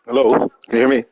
Hello, can you hear me?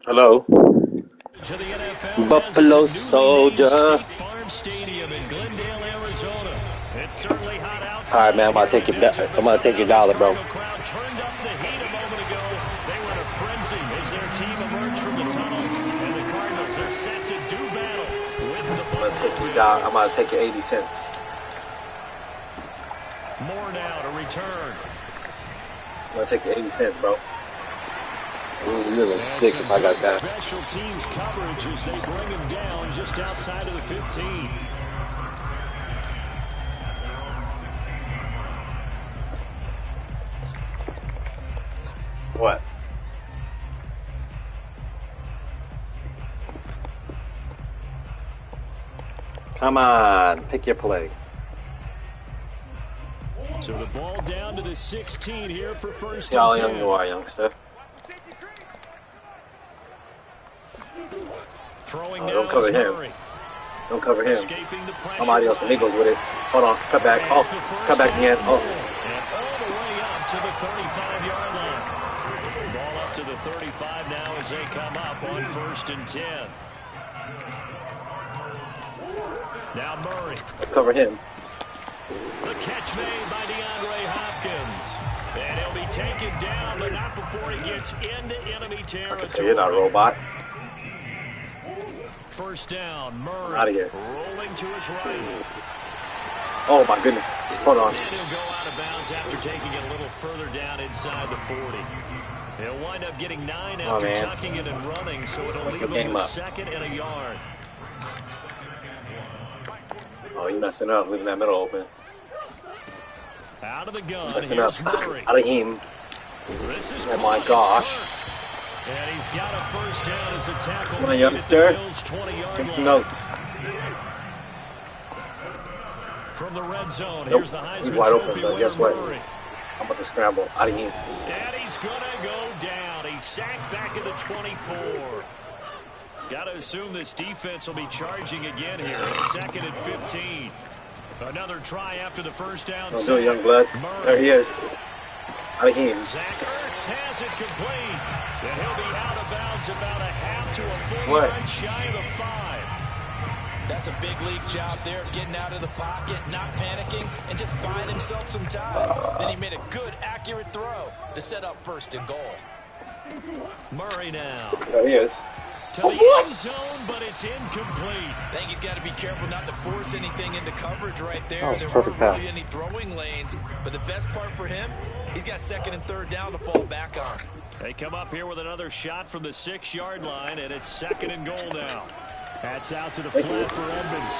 Hello. To the NFL Buffalo as it's a newly named Soldier. State Farm Stadium in Glendale, Arizona. It's certainly hot All right, outside man. I'm here about to in take the your. desert, I'm but about to take somehow your this dollar, bro. Cardinal crowd turned up the heat a moment ago. They were in a frenzy as their team emerged from the tunnel, and the Cardinals are set to do battle with the I'm about to Buffalo take your dollar. I'm Bills. about to take your 80 cents. More now to return. I'm gonna take your 80 cents, bro. Ooh, you're And sick some if I got good that. special teams coverage as they bring him down just outside of the 15. What? Come on, pick your play. So the ball down to the 16 here for first See how and young 10. you are, youngster. Throwing Oh, now don't cover is him. Murray. Don't cover him. Escaping the pressure. I'm adios amigos with it. Hold on, cut back. Oh, cut back again. Oh, And all the way up to the 35-yard line. Ball up to the 35 now as they come up on first and 10. Now Murray. cover him. The catch made by DeAndre Hopkins. And he'll be taken down, but not before he gets into enemy territory. So you're not a robot. First down, Murray Out of here. rolling to his right. Oh my goodness. Hold on. And he'll go out of bounds after taking it a little further down inside the 40. He'll wind up getting 9 after tucking it and running, so it'll leave him with second and a yard. Oh, you messing up, leaving that middle open. Out of the gun, Messing up. here's Murray. Out of him. This is Oh my gosh. And he's got a first down as a tackle. Come on, youngster. Take some notes. From the red zone, Nope. here's the Heisman He's wide open, Trophy but guess winner, what? Murray. I'm about to scramble. Out of him. And he's going to go down. He's sacked back at the 24. Got to assume this defense will be charging again here. It's second and 15. Another try after the first down. Don't do it, young blood. There he is. Out of him. Zach Ertz has it complete. And he'll be out of bounds about a half to a full What? yard shy of the 5. That's a big league job there, getting out of the pocket, not panicking, and just buying himself some time. Then he made a good, accurate throw to set up first and goal. Murray now. There he is. To the end zone, but it's incomplete. I think he's got to be careful not to force anything into coverage right there. Oh, there perfect weren't really pass. any throwing lanes, but the best part for him, he's got second and third down to fall back on. They come up here with another shot from the 6-yard line, and it's second and goal now. That's out to the flat for Edmonds.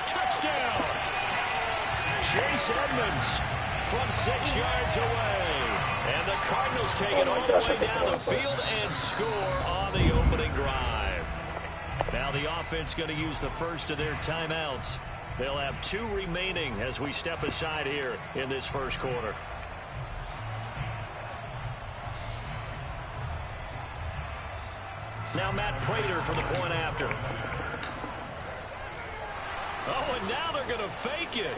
Touchdown! Chase Edmonds from 6 yards away. And the Cardinals take it all the way down the field and score on the opening drive. Now the offense going to use the first of their timeouts. They'll have 2 remaining as we step aside here in this first quarter. Now Matt Prater for the point after. Oh, and now they're going to fake it.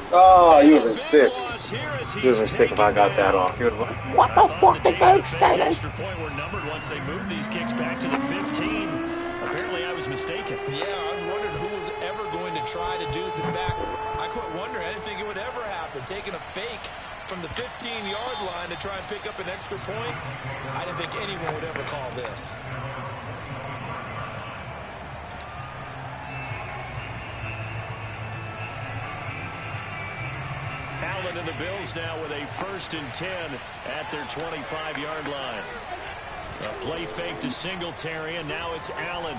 Oh, you would have been sick. You would have been sick if I got that off. You would have been, what the fuck, the game started? Extra point were numbered once they moved these kicks back to the 15. Apparently, I was mistaken. Yeah, I was wondering who was ever going to try to do this. In fact, I quit wondering. I didn't think it would ever happen. Taking a fake from the 15-yard line to try and pick up an extra point, I didn't think anyone would ever call this. Allen and the Bills now with a first and 10 at their 25-yard line. A play fake to Singletary, and now it's Allen.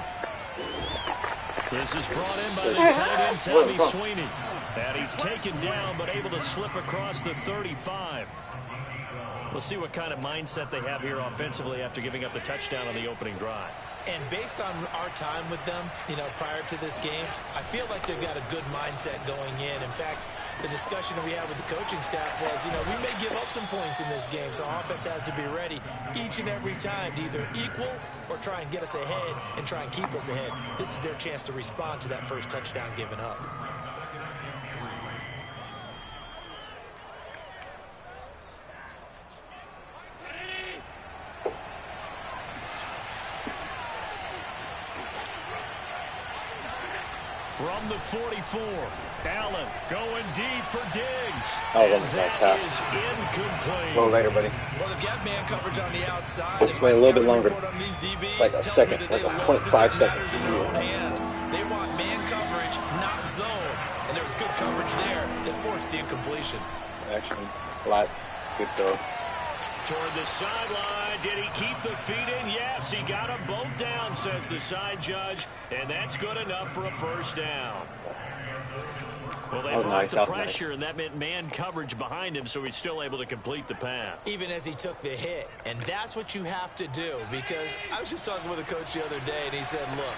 This is brought in by the tight end, Tommy Sweeney. And he's taken down, but able to slip across the 35. We'll see what kind of mindset they have here offensively after giving up the touchdown on the opening drive. And based on our time with them, prior to this game, I feel like they've got a good mindset going in. In fact, the discussion that we had with the coaching staff was, you know, we may give up some points in this game, so our offense has to be ready each and every time to either equal or try and get us ahead and try and keep us ahead. This is their chance to respond to that first touchdown given up. From the 44, Allen going deep for Diggs. That was almost a nice pass. Incomplete. A little later, buddy. Well, they've got man coverage on the outside. It's been a little bit longer. DBs, like a second, like a 0.5 seconds. They want man coverage, not zone. And there was good coverage there that forced the incompletion. Action, flats, good throw. Toward the sideline. Did he keep the feet in? Yes, he got them both down, says the side judge. And that's good enough for a first down. Well, they brought the pressure, and that meant man coverage behind him, so he's still able to complete the pass. Even as he took the hit. And that's what you have to do, because I was just talking with a coach the other day, and he said, look,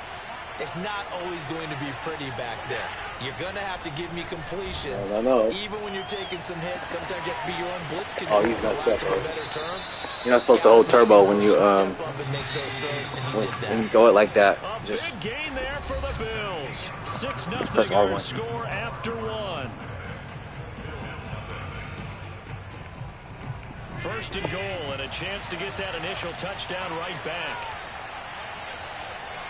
it's not always going to be pretty back there. You're going to have to give me completions. I know. Even when you're taking some hits, sometimes you have to be your own blitz control. Oh, he's messed up, bro. You're not supposed to hold turbo when you when you go it like that. Just big gain there for the Bills. 6-0 press R1. score after one. First and goal, and a chance to get that initial touchdown right back.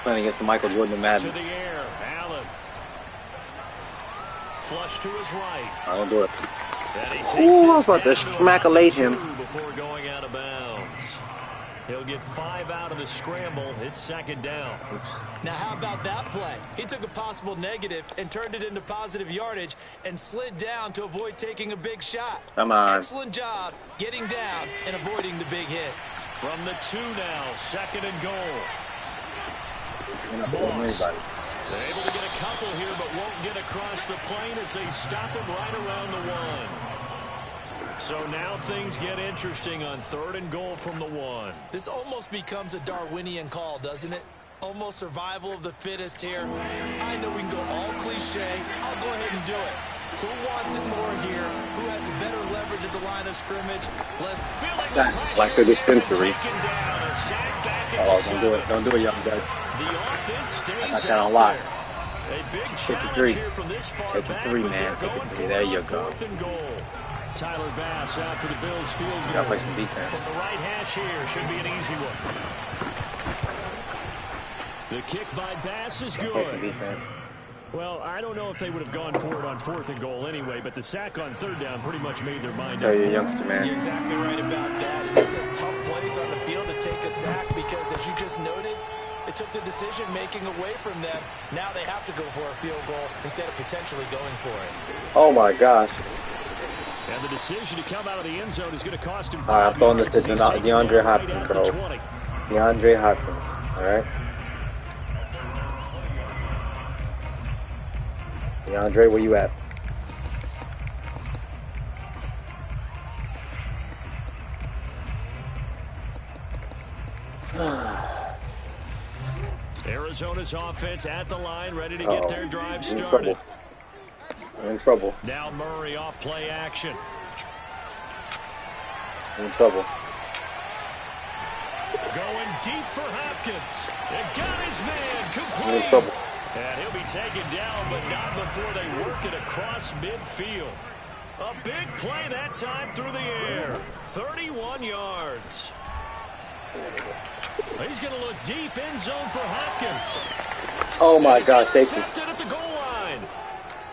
Playing against the Michael Jordan of Madden. To the air, Allen. Flush to his right. I don't do it. And he takes Ooh, I was about to schmackalate him. Before going out of bounds. He'll get 5 out of the scramble. It's second down. Now, how about that play? He took a possible negative and turned it into positive yardage and slid down to avoid taking a big shot. Come on. Excellent job getting down and avoiding the big hit. From the 2 now, second and goal. Moss. They're able to get a couple here, but won't get across the plane as they stop it right around the 1. So now things get interesting on third and goal from the 1. This almost becomes a Darwinian call, doesn't it? Almost survival of the fittest here. I know we can go all cliche. I'll go ahead and do it. Who wants it more here? Who has better leverage at the line of scrimmage? Less like the dispensary. Oh, don't do it. Don't do it, young guy. The offense stays I got that on lock. A big Take the 3. here from this far Take the 3, man. Take the 3. There you go. Tyler Bass out for the Bills field goal. Gotta play some defense. From the right hash here should be an easy one. The kick by Bass is good. Play some defense. Well, I don't know if they would have gone for it on fourth and goal anyway, but the sack on third down pretty much made their mind Tell up. you, youngster, man. You're exactly right about that. It's a tough place on the field to take a sack because, as you just noted, it took the decision-making away from them. Now they have to go for a field goal instead of potentially going for it. Oh, my gosh. And the decision to come out of the end zone is going to cost him. All right, I'm throwing this to DeAndre Hopkins, bro. DeAndre Hopkins, all right? DeAndre, where you at? Arizona's offense at the line, ready to get their drive started. We're in trouble. Now Murray off play action. We're in trouble. Going deep for Hopkins. And got his man complete. We're in trouble. And he'll be taken down, but not before they work it across midfield. A big play that time through the air. 31 yards. He's going to look deep end zone for Hopkins. Oh, my gosh, safety. Intercepted at the goal line.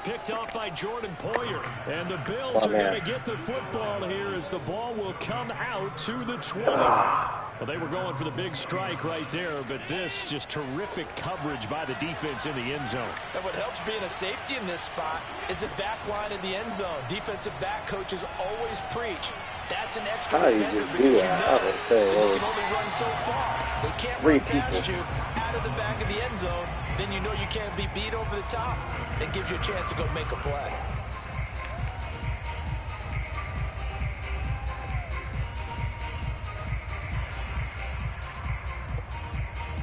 Picked off by Jordan Poyer. And the Bills are going to get the football here as the ball will come out to the 20. Well, they were going for the big strike right there, but this just terrific coverage by the defense in the end zone. And what helps being a safety in this spot is the back line in the end zone. Defensive back coaches always preach. That's an extra. How do you just do that? I would say, they can only run so far. They can't 3 run past people you out of the back of the end zone. Then you know you can't be beat over the top. It gives you a chance to go make a play.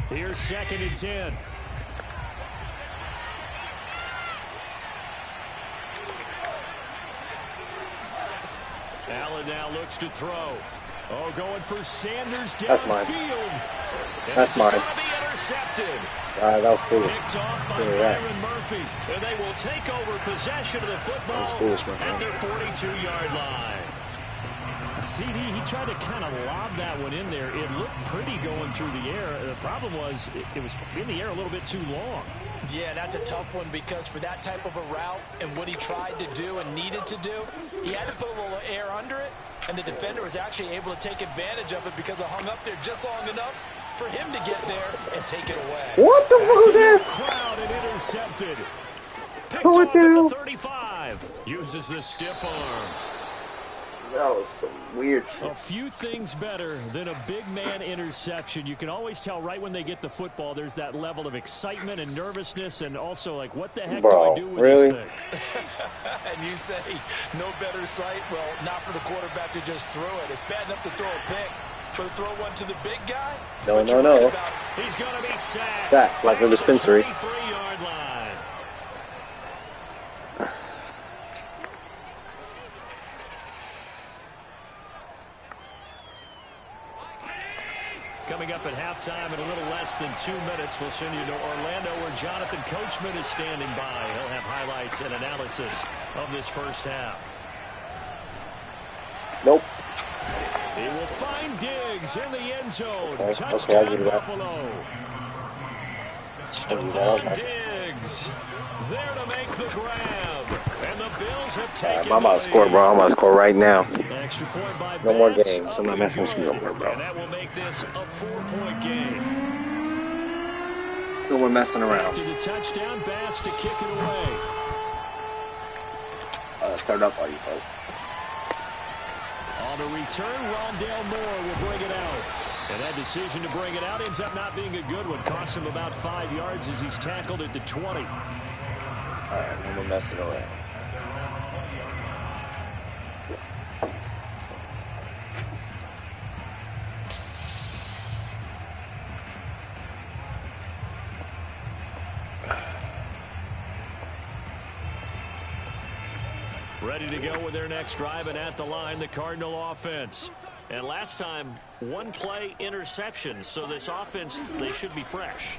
Here's second and 10. Allen now looks to throw. Oh, going for Sanders downfield. That's mine. That's mine. That was foolish. Picked off by Byron Murphy. And they will take over possession of the football at their 42-yard line. CD, he tried to kind of lob that one in there. It looked pretty going through the air. The problem was it was in the air a little bit too long. Yeah, that's a tough one because for that type of a route and what he tried to do and needed to do, he had to put a little air under it, and the defender was actually able to take advantage of it because it hung up there just long enough for him to get there and take it away. What the fuck was that? Crowd and intercepted. Picked What off the at hell? the 35. Uses the stiff arm. That was some weird shit. A few things better than a big man interception. You can always tell right when they get the football, there's that level of excitement and nervousness and also like, what the heck do I do with really? this thing? And you say, no better sight? Well, not for the quarterback who just threw it. It's bad enough to throw a pick, but to throw one to the big guy? No. He's going to be sacked. Sacked like a dispensary. 23-yard line. Coming up at halftime in a little less than 2 minutes, we'll send you to Orlando where Jonathan Coachman is standing by. He'll have highlights and analysis of this first half. Nope. He will find Diggs in the end zone. Okay, Touchdown, I'll give you that. Buffalo. That was nice. Diggs there to make the grab. And the Bills have taken I'm about to score, bro. I'm about to score right now. Extra point by No more Bass, games. I'm not messing with you no more, bro. and that will make this a 4-point game. No more messing around. After the touchdown, Bass to kick it away. Turn up, all you folks. On the return, Rondale Moore will bring it out. And that decision to bring it out ends up not being a good one. Cost him about 5 yards as he's tackled at the 20. All right, no more messing around. Ready to go with their next drive, and at the line, the Cardinal offense. And last time, one play interception, so this offense, they should be fresh.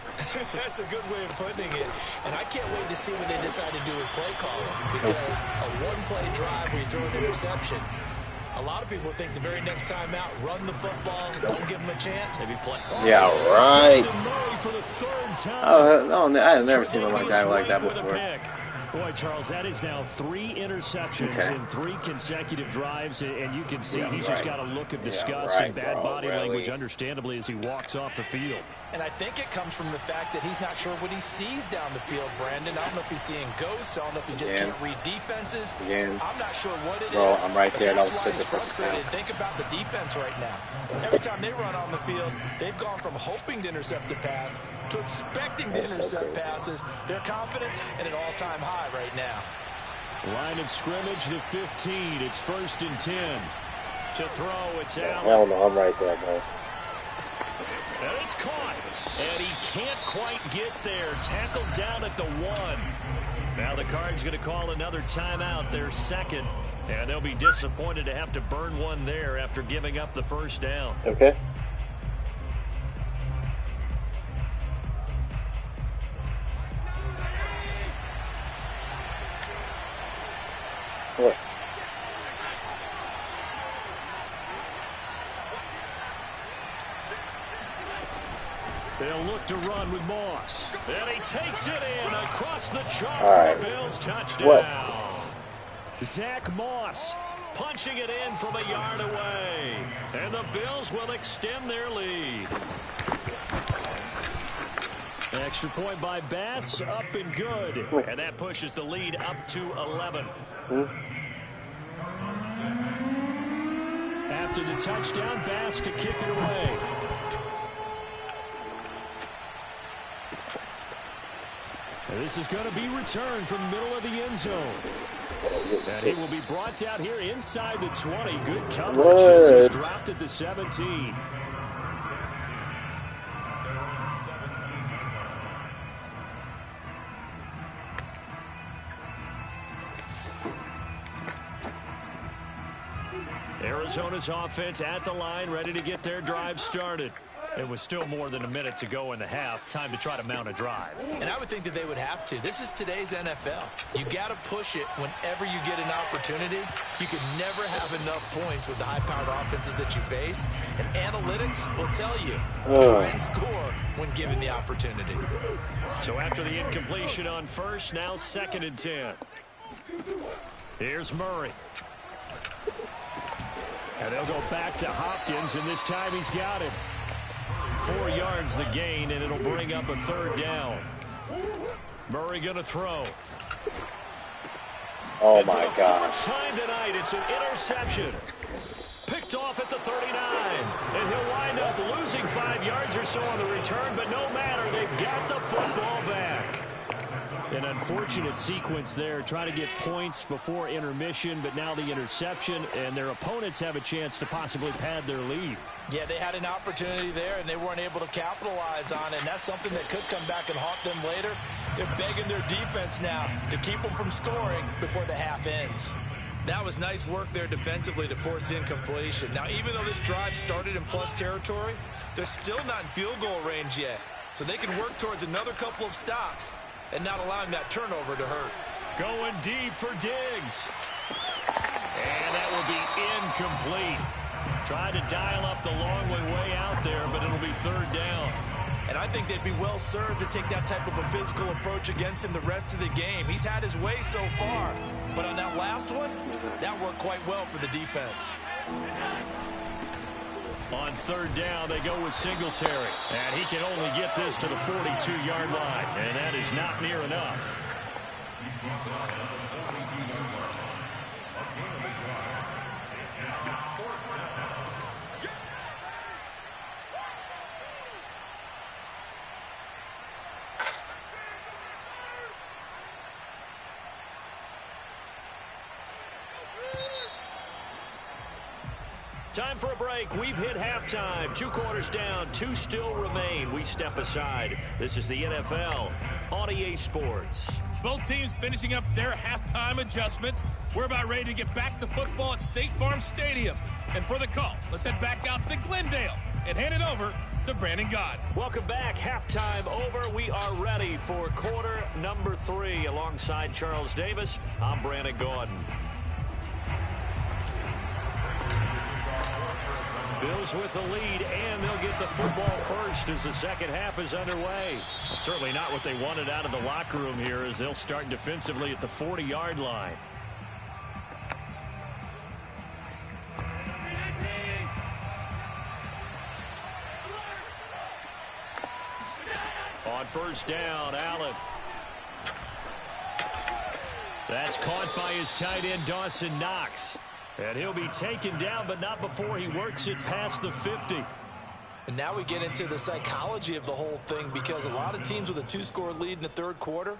That's a good way of putting it. And I can't wait to see what they decide to do with play calling, because a one-play drive where you throw an interception, a lot of people think the very next time out, run the football, don't give them a chance. Maybe play. Yeah, right. For the third time. Oh, no, I have never seen a guy like that before. Boy, Charles, that is now 3 interceptions in 3 consecutive drives, and you can see he's just got a look of disgust and bad body language, understandably, as he walks off the field. And I think it comes from the fact that he's not sure what he sees down the field, Brandon. I don't know if he's seeing ghosts. I don't know if he just can't read defenses. I'm not sure what it is. I'm right there. That was such such a frustrated. Think about the defense right now. Every time they run on the field, they've gone from hoping to intercept a pass to expecting to intercept passes. Their confidence at an all-time high right now. Line of scrimmage, the 15. It's 1st and 10. To throw, it's Allen. Hell no, I'm right there, bro. And it's caught. And he can't quite get there. Tackled down at the 1. Now the Cards going to call another timeout, their second. And they'll be disappointed to have to burn one there after giving up the first down. Okay. What? They'll look to run with Moss. And he takes it in across the chalk for the Bills touchdown. What? Zach Moss punching it in from a yard away. And the Bills will extend their lead. Extra point by Bass, up and good. And that pushes the lead up to 11. After the touchdown, Bass to kick it away. And this is going to be returned from the middle of the end zone. And he will be brought down here inside the 20. Good coverage as he's dropped at the 17. Arizona's offense at the line, ready to get their drive started. It was still more than a minute to go in the half. Time to try to mount a drive. And I would think that they would have to. This is today's NFL. You got to push it whenever you get an opportunity. You can never have enough points with the high-powered offenses that you face. And analytics will tell you, try and score when given the opportunity. So after the incompletion on first, now 2nd and 10. Here's Murray. And they'll go back to Hopkins, and this time he's got him. 4 yards the gain, and it'll bring up a 3rd down. Murray going to throw. Oh, and my for the gosh. first time tonight, it's an interception. Picked off at the 39. And he'll wind up losing 5 yards or so on the return, but no matter, they've got the football back. An unfortunate sequence there, trying to get points before intermission, but now the interception, and their opponents have a chance to possibly pad their lead. Yeah, they had an opportunity there, and they weren't able to capitalize on it, and that's something that could come back and haunt them later. They're begging their defense now to keep them from scoring before the half ends. That was nice work there defensively to force incompletion. Now, even though this drive started in plus territory, they're still not in field goal range yet, so they can work towards another couple of stops and not allowing that turnover to hurt. Going deep for Diggs. And that will be incomplete. Tried to dial up the long way out there, but it'll be 3rd down. And I think they'd be well served to take that type of a physical approach against him the rest of the game. He's had his way so far, but on that last one, that worked quite well for the defense. On 3rd down, they go with Singletary. And he can only get this to the 42-yard line. And that is not near enough. Time for a break. We've hit halftime. 2 quarters down. 2 still remain. We step aside. This is the NFL on EA Sports. Both teams finishing up their halftime adjustments. We're about ready to get back to football at State Farm Stadium. And for the call, let's head back out to Glendale and hand it over to Brandon Gaudin. Welcome back. Halftime over. We are ready for quarter number 3. Alongside Charles Davis, I'm Brandon Gaudin. Bills with the lead, and they'll get the football first as the second half is underway. Certainly not what they wanted out of the locker room here, as they'll start defensively at the 40-yard line. On 1st down, Allen. That's caught by his tight end, Dawson Knox. And he'll be taken down, but not before he works it past the 50. And now we get into the psychology of the whole thing, because a lot of teams with a 2-score lead in the 3rd quarter,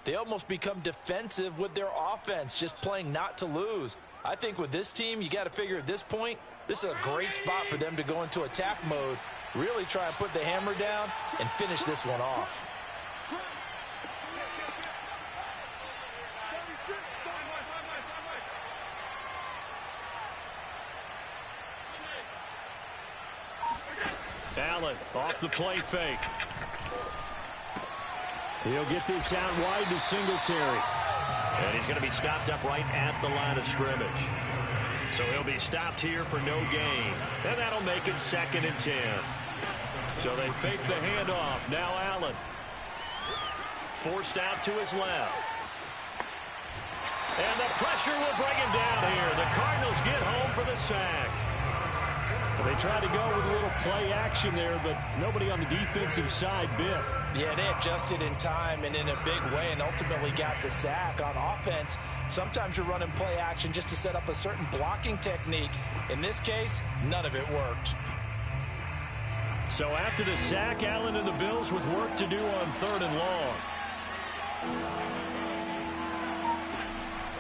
they almost become defensive with their offense, just playing not to lose. I think with this team, you got to figure at this point, this is a great spot for them to go into attack mode, really try and put the hammer down and finish this one off. Allen off the play fake. He'll get this out wide to Singletary. And he's going to be stopped up right at the line of scrimmage. So he'll be stopped here for no gain. And that'll make it 2nd and 10. So they fake the handoff. Now Allen. Forced out to his left. And the pressure will bring him down here. The Cardinals get home for the sack. They tried to go with a little play action there, but nobody on the defensive side bit. Yeah, they adjusted in time and in a big way and ultimately got the sack. On offense, sometimes you're running play action just to set up a certain blocking technique. In this case, none of it worked. So after the sack, Allen and the Bills with work to do on 3rd and long.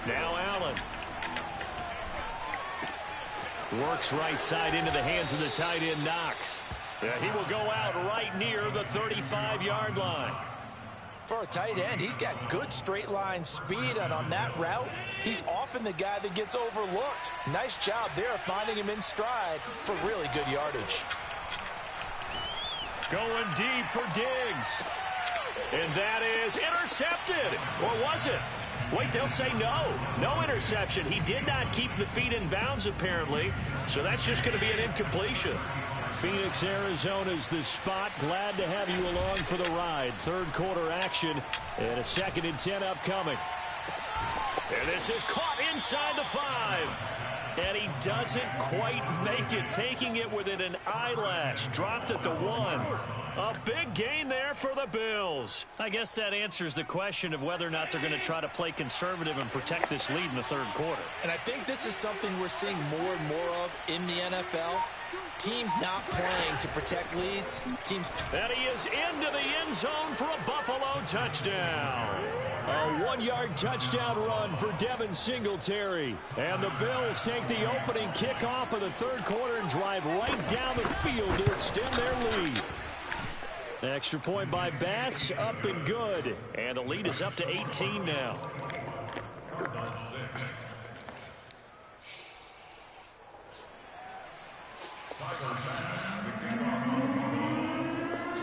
Now Allen. Works right side into the hands of the tight end, Knox. He will go out right near the 35-yard line. For a tight end, he's got good straight line speed, and on that route, he's often the guy that gets overlooked. Nice job there finding him in stride for really good yardage. Going deep for Diggs. And that is intercepted. Or was it? Wait, they'll say no. No interception. He did not keep the feet in bounds, apparently. So that's just going to be an incompletion. Phoenix, Arizona's the spot. Glad to have you along for the ride. Third quarter action and a 2nd and 10 upcoming. And this is caught inside the 5. And he doesn't quite make it, taking it within an eyelash. Dropped at the 1. A big gain there for the Bills. I guess that answers the question of whether or not they're going to try to play conservative and protect this lead in the third quarter. And I think this is something we're seeing more and more of in the NFL. Teams not playing to protect leads. And he is into the end zone for a Buffalo touchdown. A 1-yard touchdown run for Devin Singletary. And the Bills take the opening kickoff of the third quarter and drive right down the field to extend their lead. The extra point by Bass, up and good. And the lead is up to 18 now.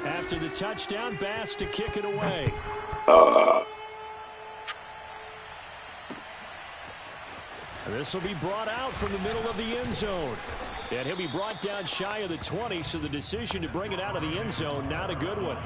After the touchdown, Bass to kick it away. This will be brought out from the middle of the end zone. And he'll be brought down shy of the 20, so the decision to bring it out of the end zone, not a good one.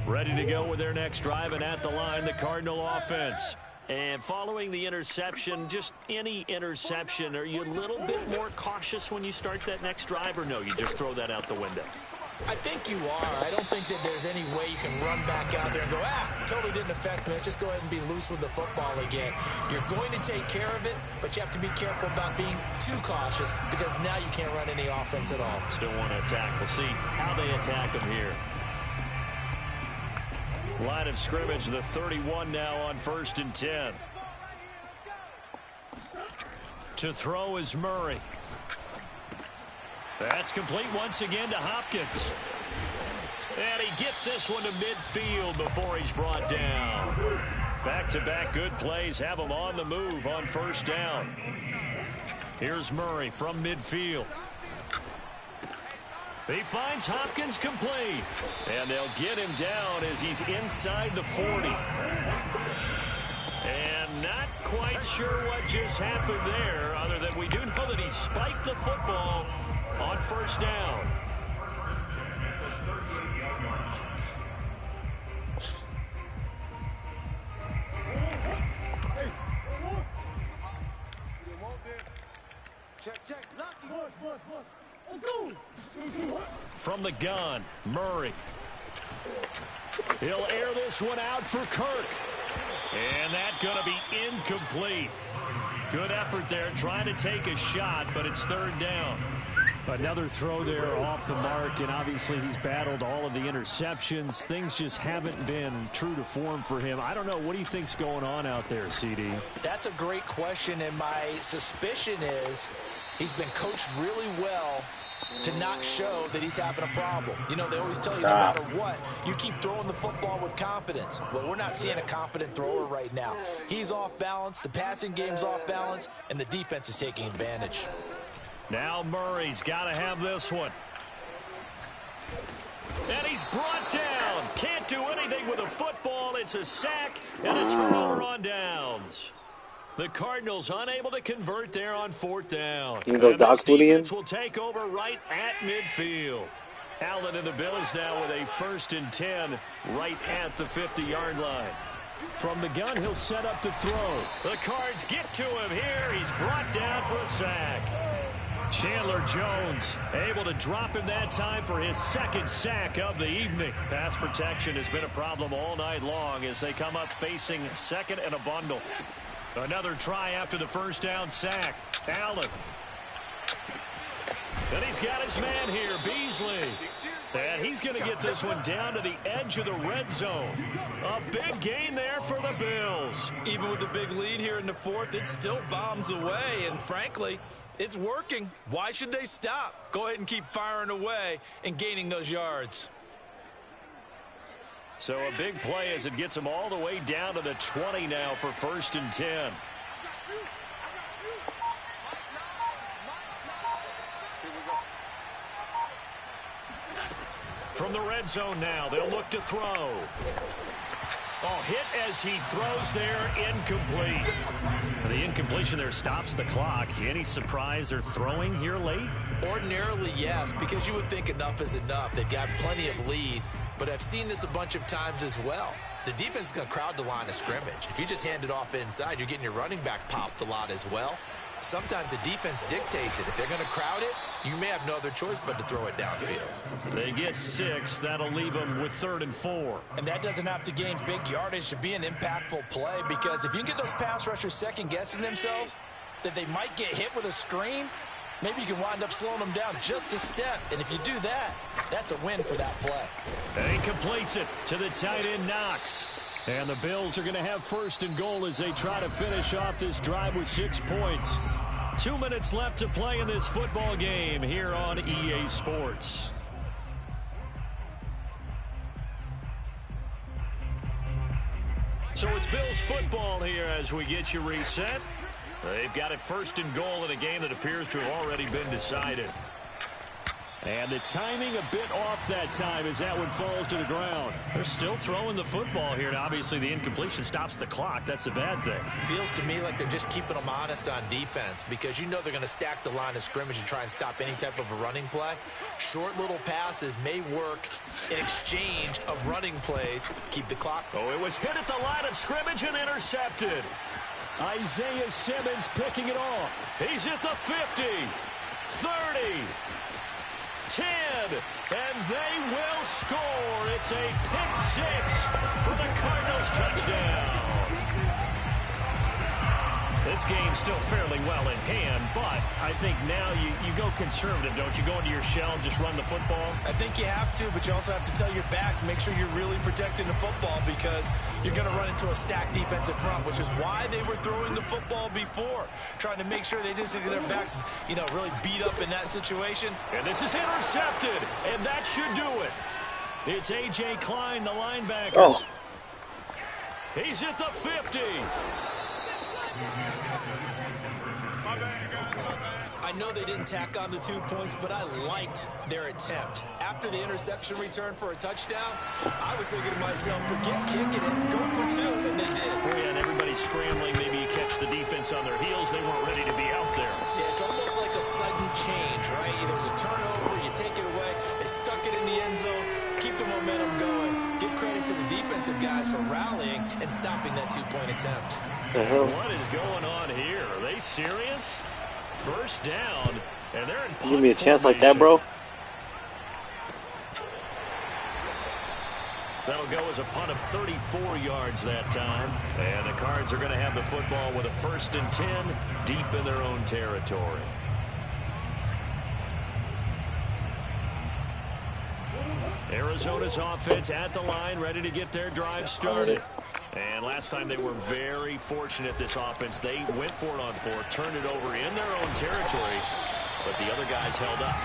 Ready to go with their next drive, and at the line, the Cardinal offense. And following the interception, just any interception, are you a little bit more cautious when you start that next drive, or no, you just throw that out the window? I think you are. I don't think that there's any way you can run back out there and go, totally didn't affect me. Let's just go ahead and be loose with the football again. You're going to take care of it, but you have to be careful about being too cautious because now you can't run any offense at all. Still want to attack. We'll see how they attack them here. Line of scrimmage, the 31 now on 1st and 10. To throw is Murray. That's complete once again to Hopkins. And he gets this one to midfield before he's brought down. Back-to-back good plays have him on the move on 1st down. Here's Murray from midfield. He finds Hopkins complete. And they'll get him down as he's inside the 40. And not quite sure what just happened there, other than we do know that he spiked the football on 1st down. Check. Let's go. From the gun, Murray. He'll air this one out for Kirk. And that's going to be incomplete. Good effort there trying to take a shot, but it's 3rd down. Another throw there off the mark, and obviously he's battled all of the interceptions. Things just haven't been true to form for him. I don't know. What do you think's going on out there, CD? That's a great question, and my suspicion is he's been coached really well to not show that he's having a problem. You know, they always tell you no matter what, you keep throwing the football with confidence. Well, we're not seeing a confident thrower right now. He's off balance, the passing game's off balance, and the defense is taking advantage. Now Murray's got to have this one. And he's brought down. Can't do anything with a football. It's a sack and a turnover on downs. The Cardinals unable to convert there on 4th down. You go dog food in? Will take over right at midfield. Allen and the Bills now with a 1st and 10 right at the 50-yard line. From the gun, he'll set up to throw. The Cards get to him here. He's brought down for a sack. Chandler Jones able to drop him that time for his 2nd sack of the evening. Pass protection has been a problem all night long as they come up facing 2nd and a bundle. Another try after the 1st down sack. Allen. And he's got his man here, Beasley. And he's going to get this one down to the edge of the red zone. A big gain there for the Bills. Even with a big lead here in the fourth, it still bombs away. And frankly, it's working. Why should they stop? Go ahead and keep firing away and gaining those yards. So a big play as it gets them all the way down to the 20 now for 1st and 10. From the red zone now, they'll look to throw. Oh, hit as he throws there, incomplete. The incompletion there stops the clock. Any surprise they're throwing here late? Ordinarily, yes, because you would think enough is enough. They've got plenty of lead, but I've seen this a bunch of times as well. The defense is going to crowd the line of scrimmage. If you just hand it off inside, you're getting your running back popped a lot as well. Sometimes the defense dictates it. If they're going to crowd it, you may have no other choice but to throw it downfield. They get 6. That'll leave them with 3rd and 4. And that doesn't have to gain big yardage to be an impactful play, because if you can get those pass rushers second-guessing themselves, that they might get hit with a screen, maybe you can wind up slowing them down just a step. And if you do that, that's a win for that play. And he completes it to the tight end, Knox. And the Bills are going to have 1st and goal as they try to finish off this drive with 6 points. 2 minutes left to play in this football game here on EA Sports. So it's Bills football here as we get you reset. They've got it 1st and goal in a game that appears to have already been decided. And the timing a bit off that time as that one falls to the ground. They're still throwing the football here. And obviously, the incompletion stops the clock. That's a bad thing. Feels to me like they're just keeping them honest on defense, because you know they're going to stack the line of scrimmage and try and stop any type of a running play. Short little passes may work in exchange of running plays. Keep the clock. Oh, it was hit at the line of scrimmage and intercepted. Isaiah Simmons picking it off. He's at the 50, 30. 10, and they will score. It's a pick 6 for the Cardinals touchdown. This game's still fairly well in hand, but I think now you go conservative, don't you? Go into your shell and just run the football? I think you have to, but you also have to tell your backs, make sure you're really protecting the football, because you're going to run into a stacked defensive front, which is why they were throwing the football before, trying to make sure they just get their backs, really beat up in that situation. And this is intercepted, and that should do it. It's A.J. Klein, the linebacker. Oh. He's at the 50. I know they didn't tack on the 2 points, but I liked their attempt. After the interception return for a touchdown, I was thinking to myself, forget kicking it, go for 2, and they did. Oh, yeah, and everybody's scrambling. Maybe you catch the defense on their heels. They weren't ready to be out there. Yeah, it's almost like a sudden change, right? There's a turnover, you take it away, they stuck it in the end zone, keep the momentum going. Give credit to the defensive guys for rallying and stopping that 2-point attempt. What is going on here? Are they serious? 1st down, and they're in punt Give me a chance like that, bro. That'll go as a punt of 34 yards that time. And the Cards are going to have the football with a 1st and 10 deep in their own territory. Arizona's offense at the line, ready to get their drive started. And last time they were very fortunate, this offense. They went for it on 4th, turned it over in their own territory, but the other guys held up.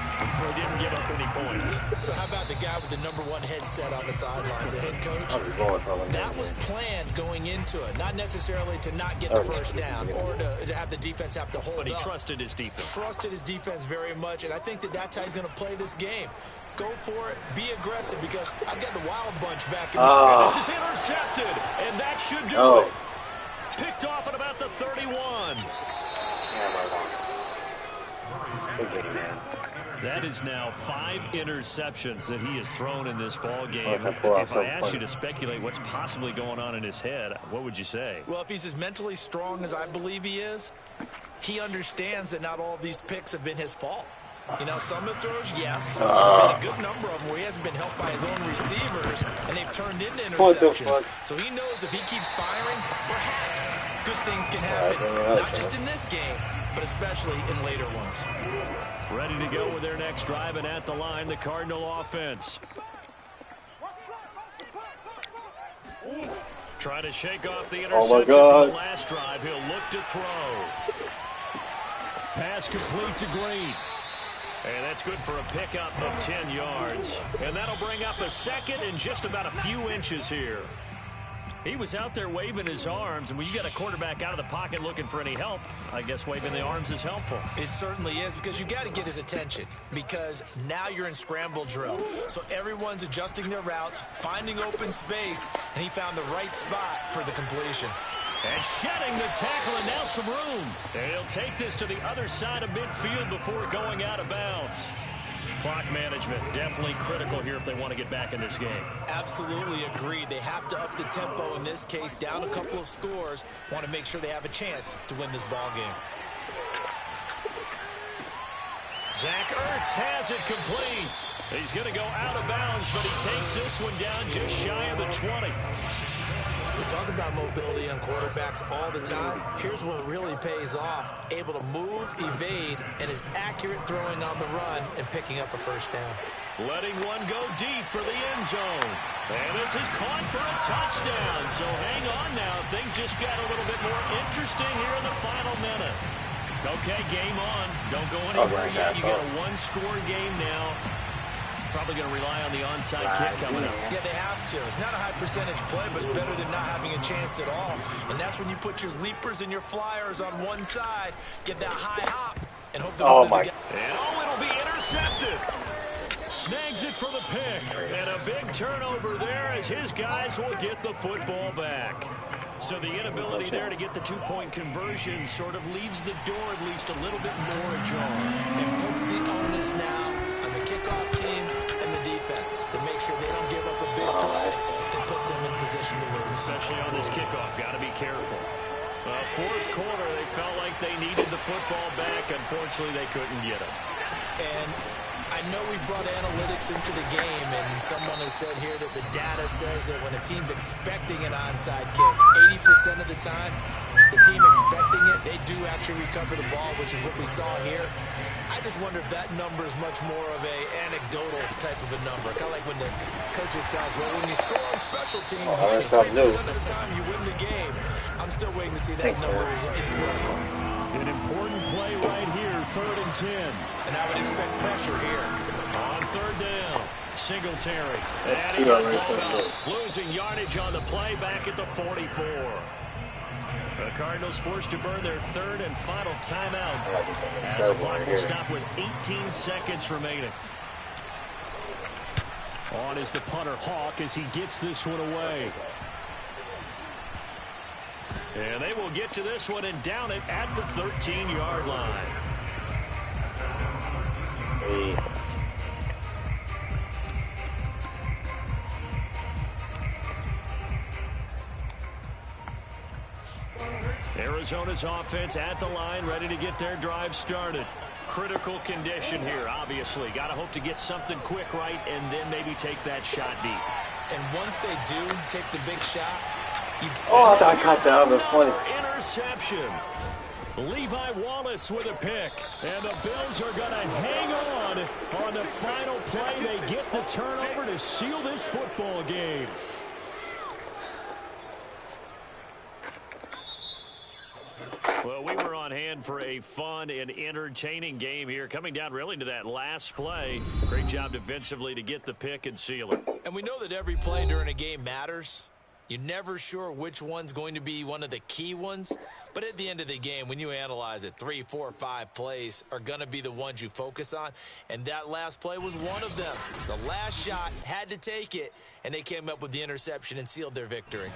They didn't give up any points. So how about the guy with the #1 headset on the sidelines, the head coach? That was planned going into it, not necessarily to not get the 1st down or to have the defense have to hold up. But he trusted his defense. Trusted his defense very much, and I think that's how he's going to play this game. Go for it. Be aggressive, because I've got the wild bunch back in the This is intercepted, and that should do it. Picked off at about the 31. That is now 5 interceptions that he has thrown in this ball game. If I asked you to speculate what's possibly going on in his head, what would you say? Well, if he's as mentally strong as I believe he is, he understands that not all of these picks have been his fault. You know, some of the throws, yes. There's been a good number of them where he hasn't been helped by his own receivers, and they've turned into interceptions. So he knows if he keeps firing, perhaps good things can happen. Not just in this game, but especially in later ones. Ready to go with their next drive, and at the line, the Cardinal offense. Trying to shake off the interception from the last drive. He'll look to throw. Pass complete to Green. And that's good for a pickup of 10 yards. And that'll bring up a second and just about a few inches here. He was out there waving his arms, and when you got a quarterback out of the pocket looking for any help, I guess waving the arms is helpful. It certainly is, because you got to get his attention, because now you're in scramble drill. So everyone's adjusting their routes, finding open space, and he found the right spot for the completion. And shedding the tackle, and now some room. And he'll take this to the other side of midfield before going out of bounds. Clock management definitely critical here if they want to get back in this game. Absolutely agreed. They have to up the tempo in this case, down a couple of scores. Want to make sure they have a chance to win this ball game. Zach Ertz has it complete. He's going to go out of bounds, but he takes this one down just shy of the 20. We talk about mobility on quarterbacks all the time. Here's where it really pays off. Able to move, evade, and is accurate throwing on the run and picking up a first down. Letting one go deep for the end zone. And this is caught for a touchdown. So hang on now. Things just got a little bit more interesting here in the final minute. Okay, game on. Don't go anywhere yet. You got a one-score game now. Probably going to rely on the onside kick coming up. Yeah, they have to. It's not a high percentage play, but it's better than not having a chance at all. And that's when you put your leapers and your flyers on one side, get that high hop, and hope that it'll be intercepted. Snags it for the pick. And a big turnover there as his guys will get the football back. So the inability there to get the two-point conversion sort of leaves the door at least a little bit more ajar. It puts the onus now on the kickoff team and the defense to make sure they don't give up a big play that puts them in position to lose. Especially on this kickoff, got to be careful. Fourth quarter, they felt like they needed the football back. Unfortunately, they couldn't get it. And I know we brought analytics into the game, and someone has said here that the data says that when a team's expecting an onside kick, 80% of the time, the team expecting it, they do actually recover the ball, which is what we saw here. I just wonder if that number is much more of a anecdotal type of a number. Kind of like when the coaches tell us, well, when you score on special teams, 90% of the time you win the game. I'm still waiting to see that number in play. An important play right here, 3rd and 10. And I would expect pressure here. On 3rd down, Singletary. Losing yardage on the play back at the 44. The Cardinals forced to burn their 3rd and final timeout as the clock will stop with 18 seconds remaining. On is the punter Hawk as he gets this one away. And they will get to this one and down it at the 13-yard line. Arizona's offense at the line, ready to get their drive started. Critical condition here, obviously. Got to hope to get something quick right and then maybe take that shot deep. And once they do take the big shot, I thought I caught that out of the funny. Interception. Levi Wallace with a pick. And the Bills are going to hang on the final play. They get the turnover to seal this football game. Well, we were on hand for a fun and entertaining game here. Coming down really to that last play. Great job defensively to get the pick and seal it. And we know that every play during a game matters. You're never sure which one's going to be one of the key ones. But at the end of the game, when you analyze it, 3, 4, 5 plays are going to be the ones you focus on. And that last play was one of them. The last shot had to take it, and they came up with the interception and sealed their victory.